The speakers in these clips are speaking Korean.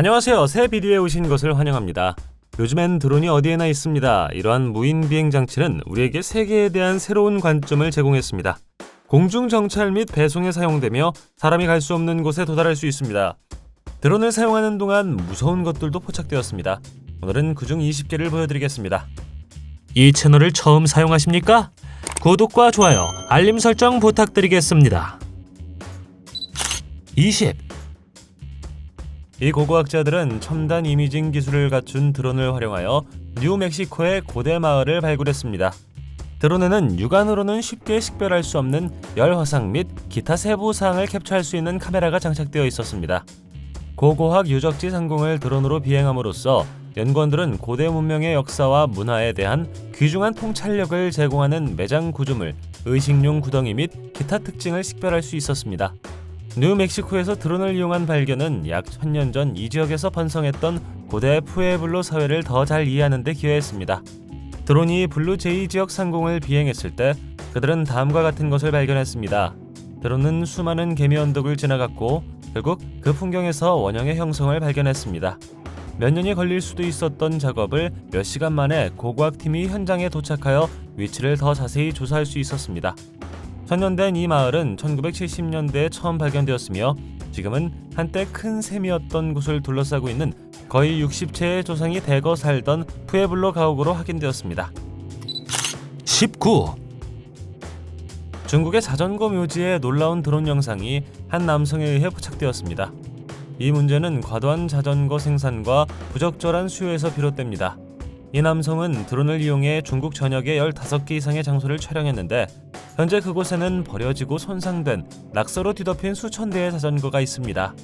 안녕하세요. 새 비디오에 오신 것을 환영합니다. 요즘엔 드론이 어디에나 있습니다. 이러한 무인 비행 장치는 우리에게 세계에 대한 새로운 관점을 제공했습니다. 공중 정찰 및 배송에 사용되며 사람이 갈 수 없는 곳에 도달할 수 있습니다. 드론을 사용하는 동안 무서운 것들도 포착되었습니다. 오늘은 그중 20개를 보여드리겠습니다. 이 채널을 처음 사용하십니까? 구독과 좋아요, 알림 설정 부탁드리겠습니다. 20. 이 고고학자들은 첨단 이미징 기술을 갖춘 드론을 활용하여 뉴멕시코의 고대 마을을 발굴했습니다. 드론에는 육안으로는 쉽게 식별할 수 없는 열 화상 및 기타 세부 사항을 캡처할 수 있는 카메라가 장착되어 있었습니다. 고고학 유적지 상공을 드론으로 비행함으로써 연구원들은 고대 문명의 역사와 문화에 대한 귀중한 통찰력을 제공하는 매장 구조물, 의식용 구덩이 및 기타 특징을 식별할 수 있었습니다. 뉴멕시코에서 드론을 이용한 발견은 약 1000년 전 이 지역에서 번성했던 고대 푸에블로 사회를 더 잘 이해하는 데 기여했습니다. 드론이 블루제이 지역 상공을 비행했을 때 그들은 다음과 같은 것을 발견했습니다. 드론은 수많은 개미 언덕을 지나갔고 결국 그 풍경에서 원형의 형성을 발견했습니다. 몇 년이 걸릴 수도 있었던 작업을 몇 시간 만에 고고학팀이 현장에 도착하여 위치를 더 자세히 조사할 수 있었습니다. 천년된 이 마을은 1970년대에 처음 발견되었으며 지금은 한때 큰 셈이었던 곳을 둘러싸고 있는 거의 60채의 조상이 대거 살던 푸에블로 가옥으로 확인되었습니다. 19. 중국의 자전거 묘지에 놀라운 드론 영상이 한 남성에 의해 포착되었습니다. 이 문제는 과도한 자전거 생산과 부적절한 수요에서 비롯됩니다. 이 남성은 드론을 이용해 중국 전역의 15개 이상의 장소를 촬영했는데 현재 그곳에는 버려지고 손상된 낙서로 뒤덮인 수천 대의 자전거가 있습니다.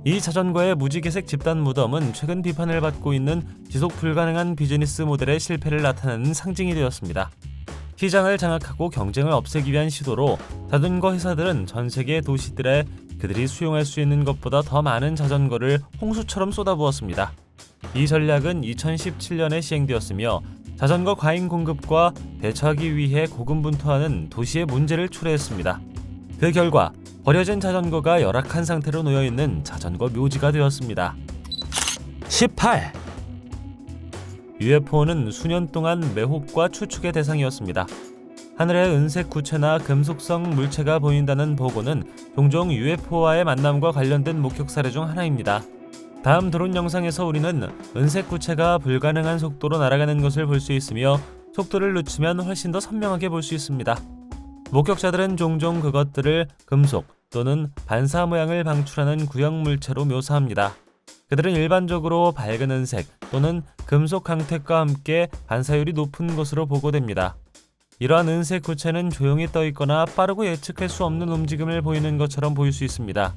이 자전거의 무지개색 집단 무덤은 최근 비판을 받고 있는 지속 불가능한 비즈니스 모델의 실패를 나타내는 상징이 되었습니다. 시장을 장악하고 경쟁을 없애기 위한 시도로 자전거 회사들은 전 세계 도시들에 그들이 수용할 수 있는 것보다 더 많은 자전거를 홍수처럼 쏟아부었습니다. 이 전략은 2017년에 시행되었으며 자전거 과잉 공급과 대처하기 위해 고군분투하는 도시의 문제를 초래했습니다. 그 결과 버려진 자전거가 열악한 상태로 놓여있는 자전거 묘지가 되었습니다. 18. UFO는 수년 동안 매혹과 추측의 대상이었습니다. 하늘에 은색 구체나 금속성 물체가 보인다는 보고는 종종 UFO와의 만남과 관련된 목격 사례 중 하나입니다. 다음 드론 영상에서 우리는 은색 구체가 불가능한 속도로 날아가는 것을 볼 수 있으며 속도를 늦추면 훨씬 더 선명하게 볼 수 있습니다. 목격자들은 종종 그것들을 금속 또는 반사 모양을 방출하는 구형 물체로 묘사합니다. 그들은 일반적으로 밝은 은색 또는 금속 강택과 함께 반사율이 높은 것으로 보고됩니다. 이러한 은색 구체는 조용히 떠 있거나 빠르고 예측할 수 없는 움직임을 보이는 것처럼 보일 수 있습니다.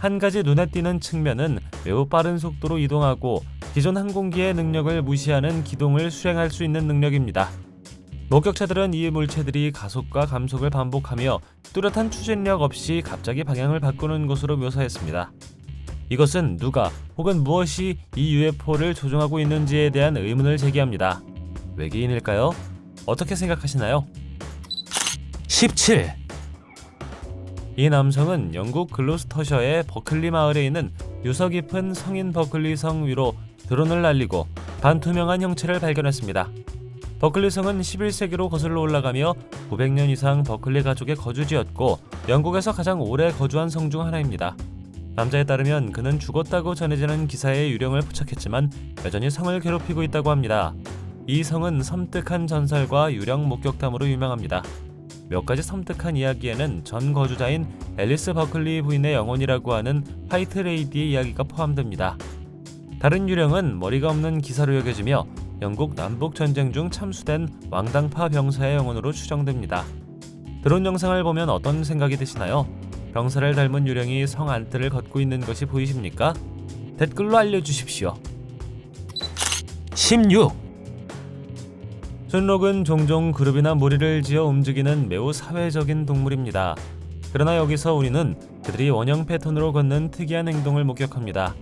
한 가지 눈에 띄는 측면은 매우 빠른 속도로 이동하고 기존 항공기의 능력을 무시하는 기동을 수행할 수 있는 능력입니다. 목격자들은 이 물체들이 가속과 감속을 반복하며 뚜렷한 추진력 없이 갑자기 방향을 바꾸는 것으로 묘사했습니다. 이것은 누가 혹은 무엇이 이 UFO를 조종하고 있는지에 대한 의문을 제기합니다. 외계인일까요? 어떻게 생각하시나요? 17. 이 남성은 영국 글로스터셔의 버클리 마을에 있는 유서 깊은 성인 버클리 성 위로 드론을 날리고 반투명한 형체를 발견했습니다. 버클리 성은 11세기로 거슬러 올라가며 900년 이상 버클리 가족의 거주지였고 영국에서 가장 오래 거주한 성 중 하나입니다. 남자에 따르면 그는 죽었다고 전해지는 기사에 유령을 포착했지만 여전히 성을 괴롭히고 있다고 합니다. 이 성은 섬뜩한 전설과 유령 목격담으로 유명합니다. 몇 가지 섬뜩한 이야기에는 전 거주자인 앨리스 버클리 부인의 영혼이라고 하는 화이트 레이디의 이야기가 포함됩니다. 다른 유령은 머리가 없는 기사로 여겨지며 영국 남북전쟁 중 참수된 왕당파 병사의 영혼으로 추정됩니다. 드론 영상을 보면 어떤 생각이 드시나요? 병사를 닮은 유령이 성 안뜰을 걷고 있는 것이 보이십니까? 댓글로 알려주십시오. 16. 순록은 종종 그룹이나 무리를 지어 움직이는 매우 사회적인 동물입니다. 그러나 여기서 우리는 그들이 원형 패턴으로 걷는 특이한 행동을 목격합니다.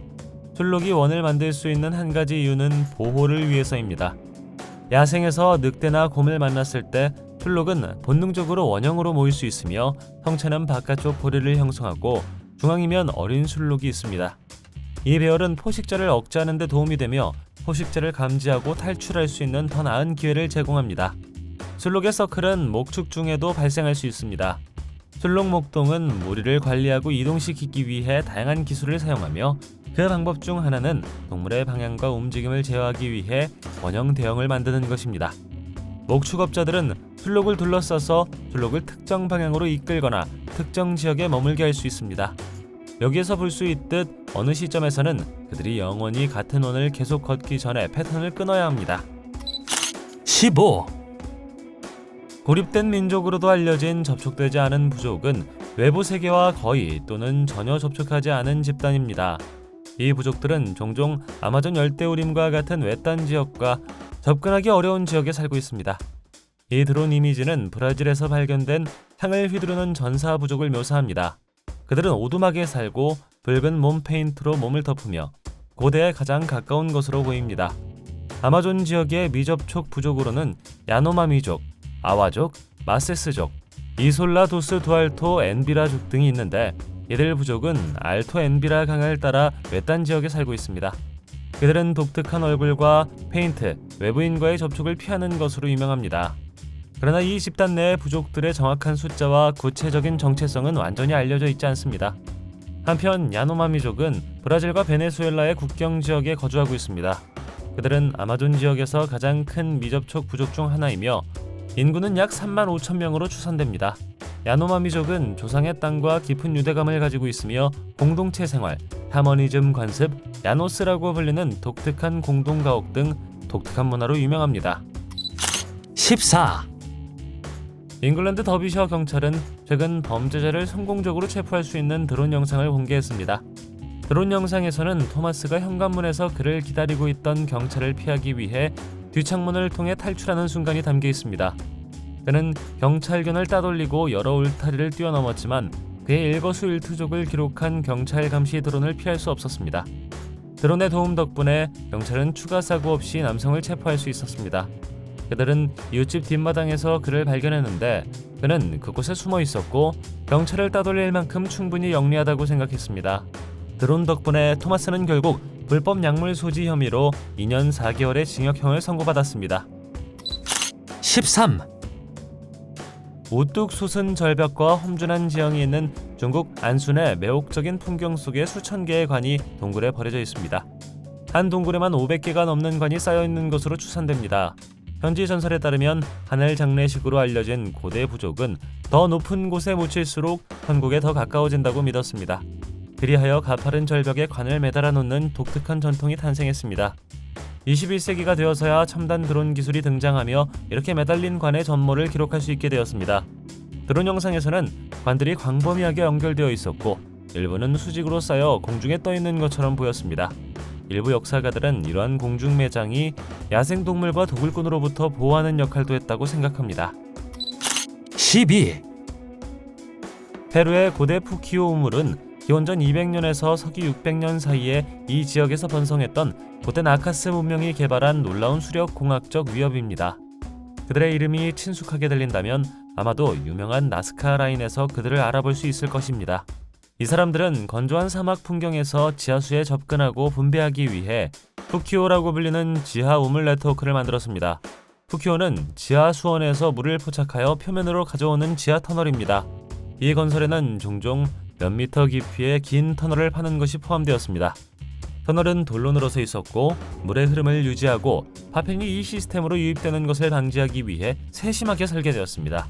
순록이 원을 만들 수 있는 한 가지 이유는 보호를 위해서입니다. 야생에서 늑대나 곰을 만났을 때 순록은 본능적으로 원형으로 모일 수 있으며 성체는 바깥쪽 고리를 형성하고 중앙이면 어린 순록이 있습니다. 이 배열은 포식자를 억제하는 데 도움이 되며 포식자를 감지하고 탈출할 수 있는 더 나은 기회를 제공합니다. 술록의 서클은 목축 중에도 발생할 수 있습니다. 술록 목동은 무리를 관리하고 이동시키기 위해 다양한 기술을 사용하며 그 방법 중 하나는 동물의 방향과 움직임을 제어하기 위해 원형 대형을 만드는 것입니다. 목축업자들은 술록을 둘러싸서 술록을 특정 방향으로 이끌거나 특정 지역에 머물게 할 수 있습니다. 여기에서 볼 수 있듯 어느 시점에서는 그들이 영원히 같은 원을 계속 걷기 전에 패턴을 끊어야 합니다. 15. 고립된 민족으로도 알려진 접촉되지 않은 부족은 외부 세계와 거의 또는 전혀 접촉하지 않은 집단입니다. 이 부족들은 종종 아마존 열대우림과 같은 외딴 지역과 접근하기 어려운 지역에 살고 있습니다. 이 드론 이미지는 브라질에서 발견된 향을 휘두르는 전사 부족을 묘사합니다. 그들은 오두막에 살고 붉은 몸 페인트로 몸을 덮으며 고대에 가장 가까운 것으로 보입니다. 아마존 지역의 미접촉 부족으로는 야노마미족, 아와족, 마세스족, 이솔라도스 두알토 엔비라족 등이 있는데 이들 부족은 알토 엔비라 강을 따라 외딴 지역에 살고 있습니다. 그들은 독특한 얼굴과 페인트, 외부인과의 접촉을 피하는 것으로 유명합니다. 그러나 이 집단 내의 부족들의 정확한 숫자와 구체적인 정체성은 완전히 알려져 있지 않습니다. 한편 야노마미족은 브라질과 베네수엘라의 국경 지역에 거주하고 있습니다. 그들은 아마존 지역에서 가장 큰 미접촉 부족 중 하나이며 인구는 약 3만 5천 명으로 추산됩니다. 야노마미족은 조상의 땅과 깊은 유대감을 가지고 있으며 공동체 생활, 타머니즘 관습, 야노스라고 불리는 독특한 공동가옥 등 독특한 문화로 유명합니다. 14. 잉글랜드 더비셔 경찰은 최근 범죄자를 성공적으로 체포할 수 있는 드론 영상을 공개했습니다. 드론 영상에서는 토마스가 현관문에서 그를 기다리고 있던 경찰을 피하기 위해 뒷창문을 통해 탈출하는 순간이 담겨 있습니다. 그는 경찰견을 따돌리고 여러 울타리를 뛰어넘었지만 그의 일거수일투족을 기록한 경찰 감시 드론을 피할 수 없었습니다. 드론의 도움 덕분에 경찰은 추가 사고 없이 남성을 체포할 수 있었습니다. 그들은 이웃집 뒷마당에서 그를 발견했는데 그는 그곳에 숨어 있었고 경찰을 따돌릴 만큼 충분히 영리하다고 생각했습니다. 드론 덕분에 토마스는 결국 불법 약물 소지 혐의로 2년 4개월의 징역형을 선고받았습니다. 13. 우뚝 솟은 절벽과 험준한 지형이 있는 중국 안순의 매혹적인 풍경 속에 수천 개의 관이 동굴에 버려져 있습니다. 한 동굴에만 500개가 넘는 관이 쌓여있는 것으로 추산됩니다. 현지 전설에 따르면 하늘 장례식으로 알려진 고대 부족은 더 높은 곳에 묻힐수록 천국에 더 가까워진다고 믿었습니다. 그리하여 가파른 절벽에 관을 매달아 놓는 독특한 전통이 탄생했습니다. 21세기가 되어서야 첨단 드론 기술이 등장하며 이렇게 매달린 관의 전모를 기록할 수 있게 되었습니다. 드론 영상에서는 관들이 광범위하게 연결되어 있었고 일부는 수직으로 쌓여 공중에 떠 있는 것처럼 보였습니다. 일부 역사가들은 이러한 공중 매장이 야생동물과 도굴꾼으로부터 보호하는 역할도 했다고 생각합니다. 12. 페루의 고대 푸키오 우물은 기원전 200년에서 서기 600년 사이에 이 지역에서 번성했던 고대 나카스 문명이 개발한 놀라운 수력공학적 위협입니다. 그들의 이름이 친숙하게 들린다면 아마도 유명한 나스카 라인에서 그들을 알아볼 수 있을 것입니다. 이 사람들은 건조한 사막 풍경에서 지하수에 접근하고 분배하기 위해 푸키오라고 불리는 지하 우물 네트워크를 만들었습니다. 푸키오는 지하 수원에서 물을 포착하여 표면으로 가져오는 지하 터널입니다. 이 건설에는 종종 몇 미터 깊이의 긴 터널을 파는 것이 포함되었습니다. 터널은 돌로 늘어서 있었고 물의 흐름을 유지하고 파편이 이 시스템으로 유입되는 것을 방지하기 위해 세심하게 설계되었습니다.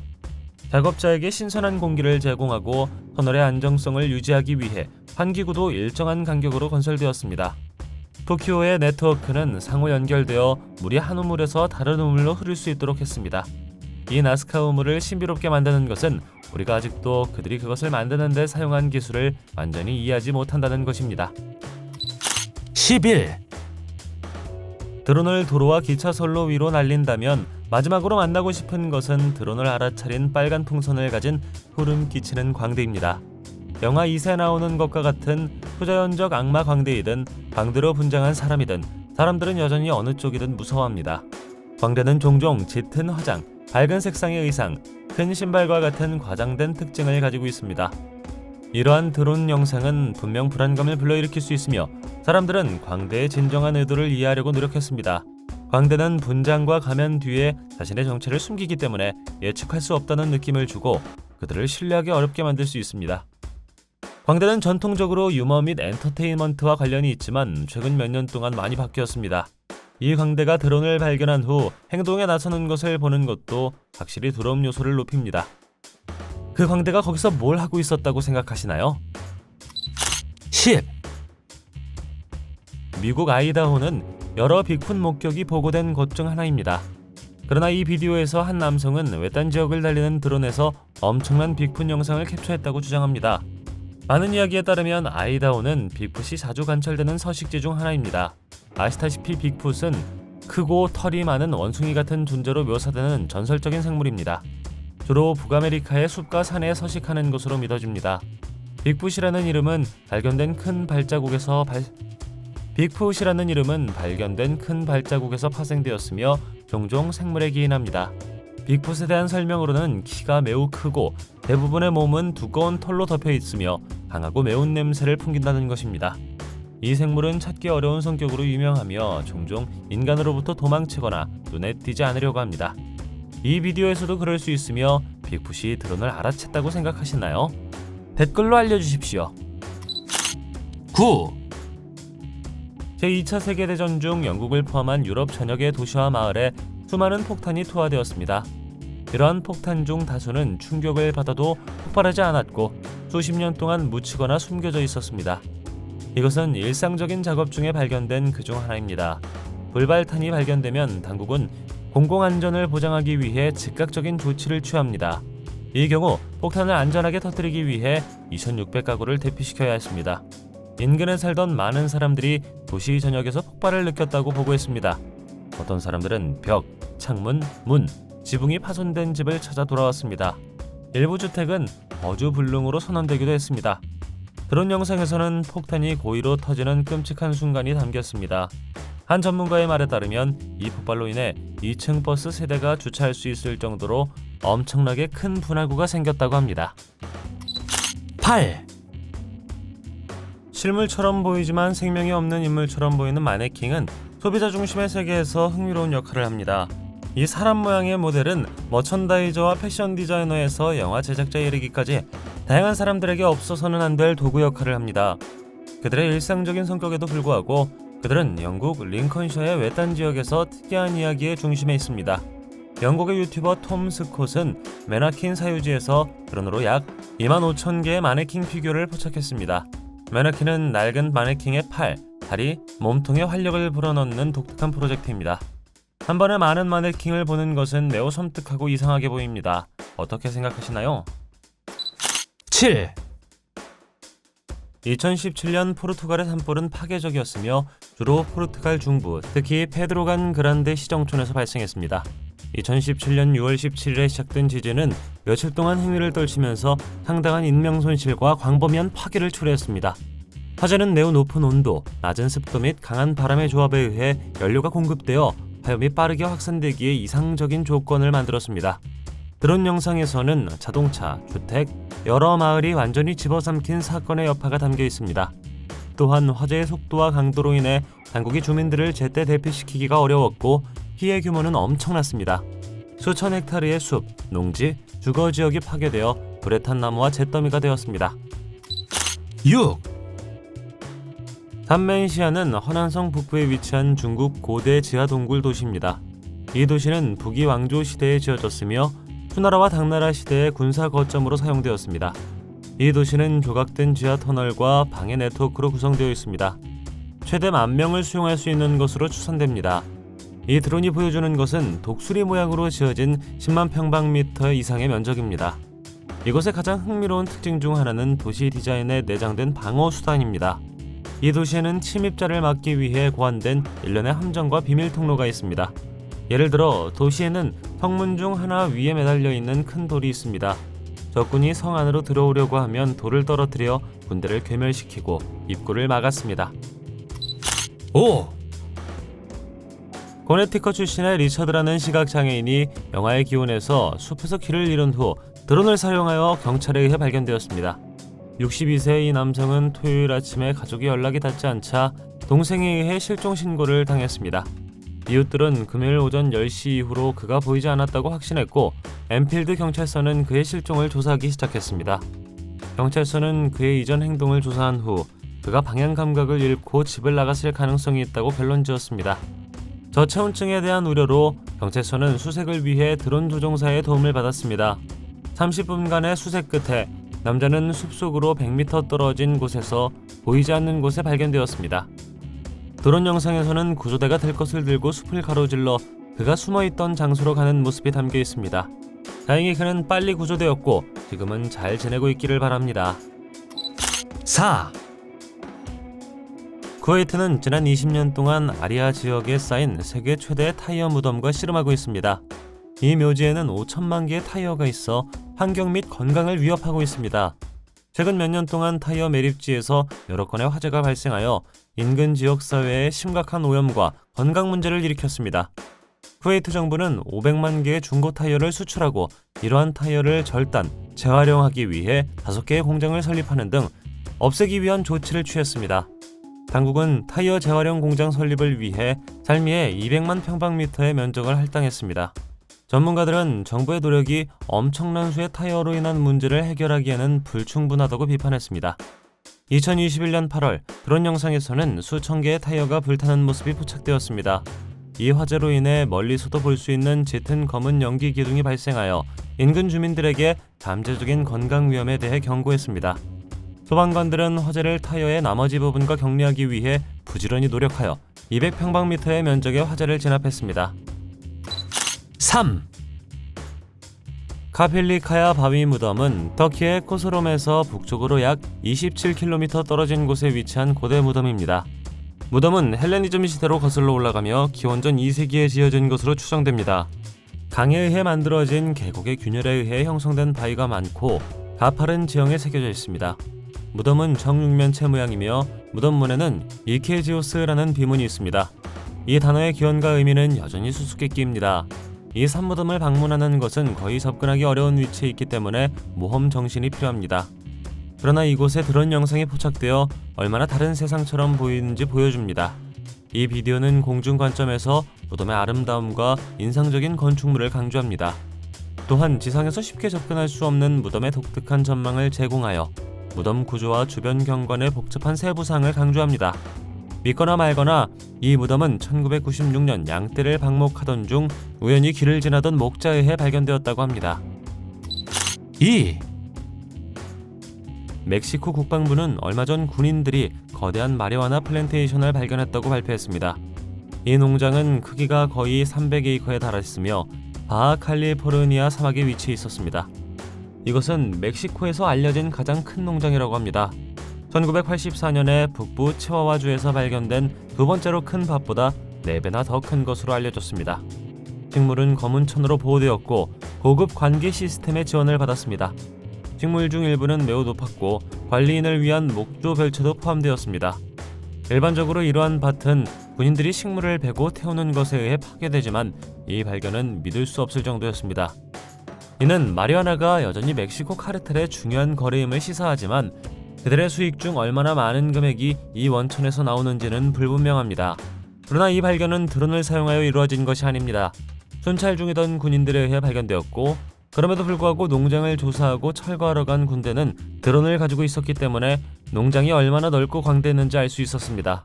작업자에게 신선한 공기를 제공하고 터널의 안정성을 유지하기 위해 환기구도 일정한 간격으로 건설되었습니다. 푸키오의 네트워크는 상호 연결되어 물이 한 우물에서 다른 우물로 흐를 수 있도록 했습니다. 이 나스카 우물을 신비롭게 만드는 것은 우리가 아직도 그들이 그것을 만드는 데 사용한 기술을 완전히 이해하지 못한다는 것입니다. 11. 드론을 도로와 기차선로 위로 날린다면 마지막으로 만나고 싶은 것은 드론을 알아차린 빨간 풍선을 가진 소름 끼치는 광대입니다. 영화 2세 나오는 것과 같은 초자연적 악마 광대이든 광대로 분장한 사람이든 사람들은 여전히 어느 쪽이든 무서워합니다. 광대는 종종 짙은 화장, 밝은 색상의 의상, 큰 신발과 같은 과장된 특징을 가지고 있습니다. 이러한 드론 영상은 분명 불안감을 불러일으킬 수 있으며 사람들은 광대의 진정한 의도를 이해하려고 노력했습니다. 광대는 분장과 가면 뒤에 자신의 정체를 숨기기 때문에 예측할 수 없다는 느낌을 주고 그들을 신뢰하기 어렵게 만들 수 있습니다. 광대는 전통적으로 유머 및 엔터테인먼트와 관련이 있지만 최근 몇 년 동안 많이 바뀌었습니다. 이 광대가 드론을 발견한 후 행동에 나서는 것을 보는 것도 확실히 두려움 요소를 높입니다. 그 광대가 거기서 뭘 하고 있었다고 생각하시나요? 10. 미국 아이다호는 여러 빅풋 목격이 보고된 곳 중 하나입니다. 그러나 이 비디오에서 한 남성은 외딴 지역을 달리는 드론에서 엄청난 빅풋 영상을 캡처했다고 주장합니다. 많은 이야기에 따르면 아이다호는 빅풋이 자주 관찰되는 서식지 중 하나입니다. 아시다시피 빅풋은 크고 털이 많은 원숭이 같은 존재로 묘사되는 전설적인 생물입니다. 주로 북아메리카의 숲과 산에 서식하는 것으로 믿어집니다. 빅풋이라는 이름은 발견된 큰 발자국에서 파생되었으며 종종 생물에 기인합니다. 빅풋에 대한 설명으로는 키가 매우 크고 대부분의 몸은 두꺼운 털로 덮여 있으며 강하고 매운 냄새를 풍긴다는 것입니다. 이 생물은 찾기 어려운 성격으로 유명하며 종종 인간으로부터 도망치거나 눈에 띄지 않으려고 합니다. 이 비디오에서도 그럴 수 있으며 빅풋이 드론을 알아챘다고 생각하시나요? 댓글로 알려주십시오. 9. 제2차 세계대전 중 영국을 포함한 유럽 전역의 도시와 마을에 수많은 폭탄이 투하되었습니다. 이러한 폭탄 중 다수는 충격을 받아도 폭발하지 않았고 수십 년 동안 묻히거나 숨겨져 있었습니다. 이것은 일상적인 작업 중에 발견된 그 중 하나입니다. 불발탄이 발견되면 당국은 공공안전을 보장하기 위해 즉각적인 조치를 취합니다. 이 경우 폭탄을 안전하게 터뜨리기 위해 2,600가구를 대피시켜야 했습니다. 인근에 살던 많은 사람들이 도시 전역에서 폭발을 느꼈다고 보고했습니다. 어떤 사람들은 벽, 창문, 문, 지붕이 파손된 집을 찾아 돌아왔습니다. 일부 주택은 거주불능으로 선언되기도 했습니다. 드론 영상에서는 폭탄이 고의로 터지는 끔찍한 순간이 담겼습니다. 한 전문가의 말에 따르면 이 폭발로 인해 2층 버스 세대가 주차할 수 있을 정도로 엄청나게 큰 분화구가 생겼다고 합니다. 8. 실물처럼 보이지만 생명이 없는 인물처럼 보이는 마네킹은 소비자 중심의 세계에서 흥미로운 역할을 합니다. 이 사람 모양의 모델은 머천다이저와 패션 디자이너에서 영화 제작자에 이르기까지 다양한 사람들에게 없어서는 안 될 도구 역할을 합니다. 그들의 일상적인 성격에도 불구하고 그들은 영국 링컨셔의 외딴 지역에서 특이한 이야기의 중심에 있습니다. 영국의 유튜버 톰 스콧은 마네킹 사유지에서 드론으로 약 25,000개의 마네킹 피규어를 포착했습니다. 마네킹은 낡은 마네킹의 팔, 다리, 몸통에 활력을 불어넣는 독특한 프로젝트입니다. 한 번에 많은 마네킹을 보는 것은 매우 섬뜩하고 이상하게 보입니다. 어떻게 생각하시나요? 7. 2017년 포르투갈의 산불은 파괴적이었으며 주로 포르투갈 중부, 특히 페드로간 그란데 시정촌에서 발생했습니다. 2017년 6월 17일에 시작된 지진은 며칠 동안 흥미를 떨치면서 상당한 인명손실과 광범위한 파괴를 초래했습니다. 화재는 매우 높은 온도, 낮은 습도 및 강한 바람의 조합에 의해 연료가 공급되어 화염이 빠르게 확산되기에 이상적인 조건을 만들었습니다. 드론 영상에서는 자동차, 주택, 여러 마을이 완전히 집어삼킨 사건의 여파가 담겨 있습니다. 또한 화재의 속도와 강도로 인해 당국이 주민들을 제때 대피시키기가 어려웠고 피해 규모는 엄청났습니다. 수천 헥타르의 숲, 농지, 주거 지역이 파괴되어 불에 탄 나무와 잿더미가 되었습니다. 6. 산멘시아는 허난성 북부에 위치한 중국 고대 지하 동굴 도시입니다. 이 도시는 북이 왕조 시대에 지어졌으며 수나라와 당나라 시대의 군사 거점으로 사용되었습니다. 이 도시는 조각된 지하 터널과 방해 네트워크로 구성되어 있습니다. 최대 10,000명을 수용할 수 있는 것으로 추산됩니다. 이 드론이 보여주는 것은 독수리 모양으로 지어진 10만 평방미터 이상의 면적입니다. 이곳의 가장 흥미로운 특징 중 하나는 도시 디자인에 내장된 방어 수단입니다. 이 도시에는 침입자를 막기 위해 고안된 일련의 함정과 비밀 통로가 있습니다. 예를 들어 도시에는 성문 중 하나 위에 매달려 있는 큰 돌이 있습니다. 적군이 성 안으로 들어오려고 하면 돌을 떨어뜨려 군대를 괴멸시키고 입구를 막았습니다. 5. 코네티컷 출신의 리처드라는 시각장애인이 영하의 기온에서 숲에서 길을 잃은 후 드론을 사용하여 경찰에 의해 발견되었습니다. 62세의 이 남성은 토요일 아침에 가족이 연락이 닿지 않자 동생에 의해 실종 신고를 당했습니다. 이웃들은 금요일 오전 10시 이후로 그가 보이지 않았다고 확신했고 엠필드 경찰서는 그의 실종을 조사하기 시작했습니다. 경찰서는 그의 이전 행동을 조사한 후 그가 방향 감각을 잃고 집을 나갔을 가능성이 있다고 결론지었습니다. 저체온증에 대한 우려로 경찰서는 수색을 위해 드론 조종사의 도움을 받았습니다. 30분간의 수색 끝에 남자는 숲속으로 100m 떨어진 곳에서 보이지 않는 곳에 발견되었습니다. 드론 영상에서는 구조대가 될 것을 들고 숲을 가로질러 그가 숨어있던 장소로 가는 모습이 담겨 있습니다. 다행히 그는 빨리 구조되었고 지금은 잘 지내고 있기를 바랍니다. 4. 쿠웨이트는 지난 20년 동안 아리아 지역에 쌓인 세계 최대 타이어 무덤과 씨름하고 있습니다. 이 묘지에는 5천만 개의 타이어가 있어 환경 및 건강을 위협하고 있습니다. 최근 몇 년 동안 타이어 매립지에서 여러 건의 화재가 발생하여 인근 지역 사회에 심각한 오염과 건강 문제를 일으켰습니다. 쿠웨이트 정부는 500만 개의 중고 타이어를 수출하고 이러한 타이어를 절단, 재활용하기 위해 5개의 공장을 설립하는 등 없애기 위한 조치를 취했습니다. 당국은 타이어 재활용 공장 설립을 위해 살미에 200만 평방미터의 면적을 할당했습니다. 전문가들은 정부의 노력이 엄청난 수의 타이어로 인한 문제를 해결하기에는 불충분하다고 비판했습니다. 2021년 8월 드론 영상에서는 수천 개의 타이어가 불타는 모습이 포착되었습니다. 이 화재로 인해 멀리서도 볼 수 있는 짙은 검은 연기 기둥이 발생하여 인근 주민들에게 잠재적인 건강 위험에 대해 경고했습니다. 소방관들은 화재를 타이어의 나머지 부분과 격리하기 위해 부지런히 노력하여 200평방미터의 면적의 화재를 진압했습니다. 3. 카필리카야 바위 무덤은 터키의 코스롬에서 북쪽으로 약 27km 떨어진 곳에 위치한 고대 무덤입니다. 무덤은 헬레니즘 시대로 거슬러 올라가며 기원전 2세기에 지어진 것으로 추정됩니다. 강에 의해 만들어진 계곡의 균열에 의해 형성된 바위가 많고 가파른 지형에 새겨져 있습니다. 무덤은 정육면체 모양이며 무덤문에는 이케지오스라는 비문이 있습니다. 이 단어의 기원과 의미는 여전히 수수께끼입니다. 이 산무덤을 방문하는 것은 거의 접근하기 어려운 위치에 있기 때문에 모험 정신이 필요합니다. 그러나 이곳에 드론 영상이 포착되어 얼마나 다른 세상처럼 보이는지 보여줍니다. 이 비디오는 공중 관점에서 무덤의 아름다움과 인상적인 건축물을 강조합니다. 또한 지상에서 쉽게 접근할 수 없는 무덤의 독특한 전망을 제공하여 무덤 구조와 주변 경관의 복잡한 세부사항을 강조합니다. 믿거나 말거나 이 무덤은 1996년 양떼를 방목하던 중 우연히 길을 지나던 목자에 의해 발견되었다고 합니다. 2. 멕시코 국방부는 얼마 전 군인들이 거대한 마리화나 플랜테이션을 발견했다고 발표했습니다. 이 농장은 크기가 거의 300에이커에 달했으며 바하 칼리포르니아 사막에 위치해 있었습니다. 이것은 멕시코에서 알려진 가장 큰 농장이라고 합니다. 1984년에 북부 치와와주에서 발견된 두 번째로 큰 밭보다 4배나 더 큰 것으로 알려졌습니다. 식물은 검은 천으로 보호되었고 고급 관계 시스템의 지원을 받았습니다. 식물 중 일부는 매우 높았고 관리인을 위한 목조 별채도 포함되었습니다. 일반적으로 이러한 밭은 군인들이 식물을 베고 태우는 것에 의해 파괴되지만 이 발견은 믿을 수 없을 정도였습니다. 이는 마리화나가 여전히 멕시코 카르텔의 중요한 거래임을 시사하지만 그들의 수익 중 얼마나 많은 금액이 이 원천에서 나오는지는 불분명합니다. 그러나 이 발견은 드론을 사용하여 이루어진 것이 아닙니다. 순찰 중이던 군인들에 의해 발견되었고 그럼에도 불구하고 농장을 조사하고 철거하러 간 군대는 드론을 가지고 있었기 때문에 농장이 얼마나 넓고 광대했는지 알 수 있었습니다.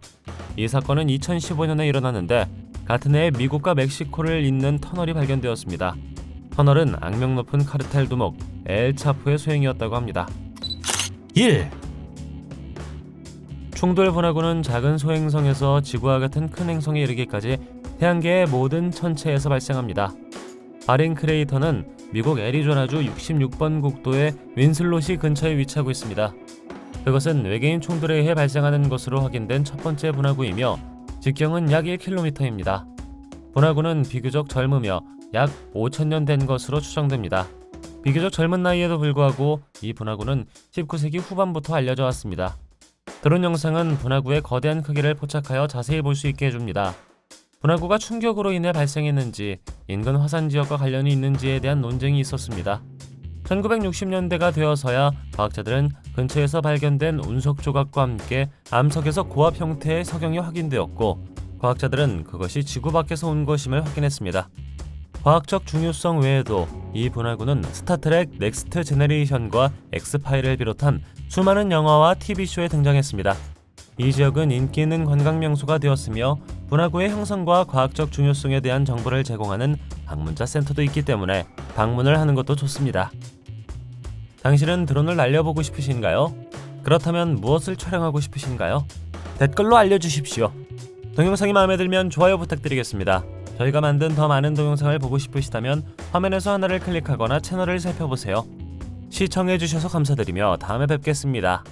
이 사건은 2015년에 일어났는데 같은 해에 미국과 멕시코를 잇는 터널이 발견되었습니다. 터널은 악명 높은 카르텔 두목 엘 차포의 소행이었다고 합니다. 1. 충돌 분화구는 작은 소행성에서 지구와 같은 큰 행성에 이르기까지 태양계의 모든 천체에서 발생합니다. 바링 크레이터는 미국 애리조나주 66번 국도의 윈슬롯이 근처에 위치하고 있습니다. 그것은 외계인 충돌에 의해 발생하는 것으로 확인된 첫 번째 분화구이며 직경은 약 1km입니다. 분화구는 비교적 젊으며 약 5,000년 된 것으로 추정됩니다. 비교적 젊은 나이에도 불구하고 이 분화구는 19세기 후반부터 알려져 왔습니다. 드론 영상은 분화구의 거대한 크기를 포착하여 자세히 볼 수 있게 해줍니다. 분화구가 충격으로 인해 발생했는지 인근 화산 지역과 관련이 있는지에 대한 논쟁이 있었습니다. 1960년대가 되어서야 과학자들은 근처에서 발견된 운석 조각과 함께 암석에서 고압 형태의 석영이 확인되었고, 과학자들은 그것이 지구 밖에서 온 것임을 확인했습니다. 과학적 중요성 외에도 이 분화구는 스타트렉 넥스트 제너레이션과 엑스파일을 비롯한 수많은 영화와 TV쇼에 등장했습니다. 이 지역은 인기 있는 관광 명소가 되었으며 분화구의 형성과 과학적 중요성에 대한 정보를 제공하는 방문자 센터도 있기 때문에 방문을 하는 것도 좋습니다. 당신은 드론을 날려보고 싶으신가요? 그렇다면 무엇을 촬영하고 싶으신가요? 댓글로 알려주십시오. 동영상이 마음에 들면 좋아요 부탁드리겠습니다. 저희가 만든 더 많은 동영상을 보고 싶으시다면 화면에서 하나를 클릭하거나 채널을 살펴보세요. 시청해주셔서 감사드리며 다음에 뵙겠습니다.